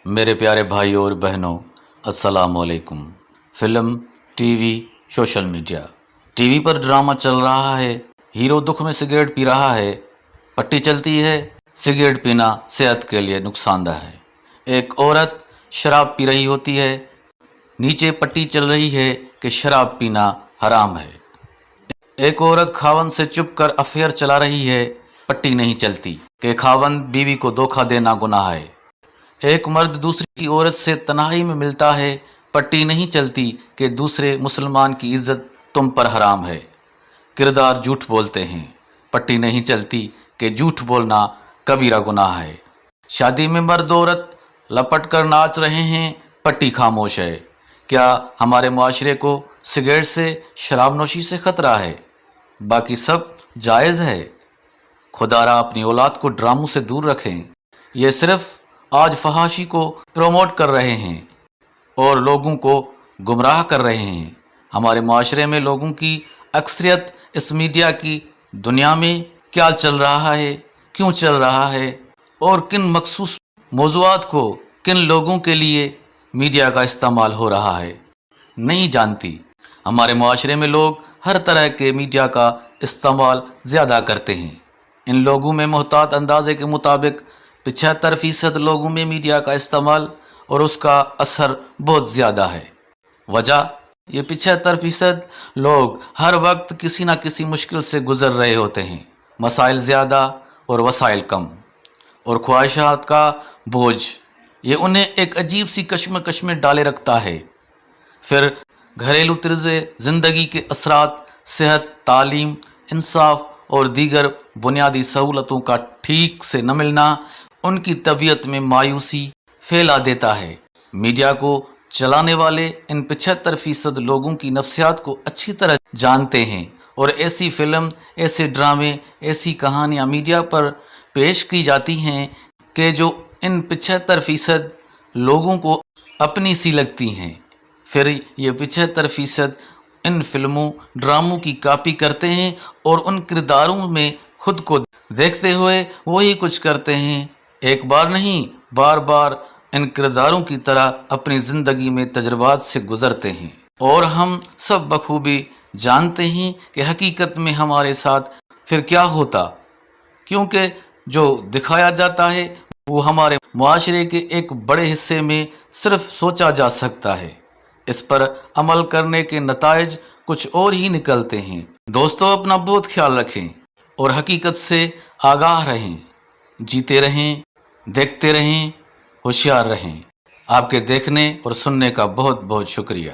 मेरे प्यारे भाइयों और बहनों, अस्सलाम वालेकुम। Film, TV, social media. TV पर ड्रामा चल रहा है, हीरो दुख में सिगरेट पी रहा है, पट्टी चलती है, सिगरेट पीना सेहत के लिए नुकसानदेह है। एक औरत शराब पी रही होती है, नीचे पट्टी चल रही है कि शराब पीना हराम है। एक औरत खावन से चुप कर अफेयर चला रही है, पट्टी नहीं चलती कि खावन बीवी को धोखा देना गुनाह है। एक मर्द दूसरी की औरत से तन्हाई में मिलता है, पट्टी नहीं चलती कि दूसरे मुसलमान की इज्जत तुम पर हराम है। किरदार झूठ बोलते हैं, पट्टी नहीं चलती कि झूठ बोलना कबीरा गुनाह है। शादी में मर्द औरत लपट कर नाच रहे हैं, पट्टी खामोश है। क्या हमारे मुआशरे को सिगरेट से, शराब नोशी से खतरा है? बाकी सब जायज़ है। खुदारा अपनी औलाद को ड्रामों से दूर रखें। ये सिर्फ आज फहाशी को प्रमोट कर रहे हैं और लोगों को गुमराह कर रहे हैं। हमारे माशरे में लोगों की अक्सरियत इस मीडिया की दुनिया में क्या चल रहा है, क्यों चल रहा है और किन मखसूस मौज़ूआत को किन लोगों के लिए मीडिया का इस्तेमाल हो रहा है नहीं जानती। हमारे माशरे में लोग हर तरह के मीडिया का इस्तेमाल ज़्यादा करते हैं। इन लोगों में मुहतात अंदाजे के मुताबिक 75% लोगों में मीडिया का इस्तेमाल और उसका असर बहुत ज़्यादा है। वजह ये 75% लोग हर वक्त किसी न किसी मुश्किल से गुज़र रहे होते हैं। मसाइल ज़्यादा और वसाइल कम और ख्वाहिशात का बोझ, ये उन्हें एक अजीब सी कश्मकश में डाले रखता है। फिर घरेलू तर्ज़े ज़िंदगी के असरात, सेहत, तालीम, इंसाफ और दीगर बुनियादी सहूलतों का ठीक से न मिलना उनकी तबीयत में मायूसी फैला देता है। मीडिया को चलाने वाले इन 75% लोगों की नफ्सियात को अच्छी तरह जानते हैं और ऐसी फिल्म, ऐसे ड्रामे, ऐसी कहानियाँ मीडिया पर पेश की जाती हैं कि जो इन 75% लोगों को अपनी सी लगती हैं। फिर ये 75% इन फिल्मों, ड्रामों की कॉपी करते हैं और उन किरदारों में खुद को देखते हुए वही कुछ करते हैं। एक बार नहीं, बार बार इन किरदारों की तरह अपनी ज़िंदगी में तजुर्बात से गुज़रते हैं और हम सब बखूबी जानते हैं कि हकीकत में हमारे साथ फिर क्या होता, क्योंकि जो दिखाया जाता है वो हमारे मुआशरे के एक बड़े हिस्से में सिर्फ सोचा जा सकता है। इस पर अमल करने के नताइज कुछ और ही निकलते हैं। दोस्तों, अपना बहुत ख्याल रखें और हकीकत से आगाह रहें। जीते रहें, देखते रहें, होशियार रहें। आपके देखने और सुनने का बहुत बहुत शुक्रिया।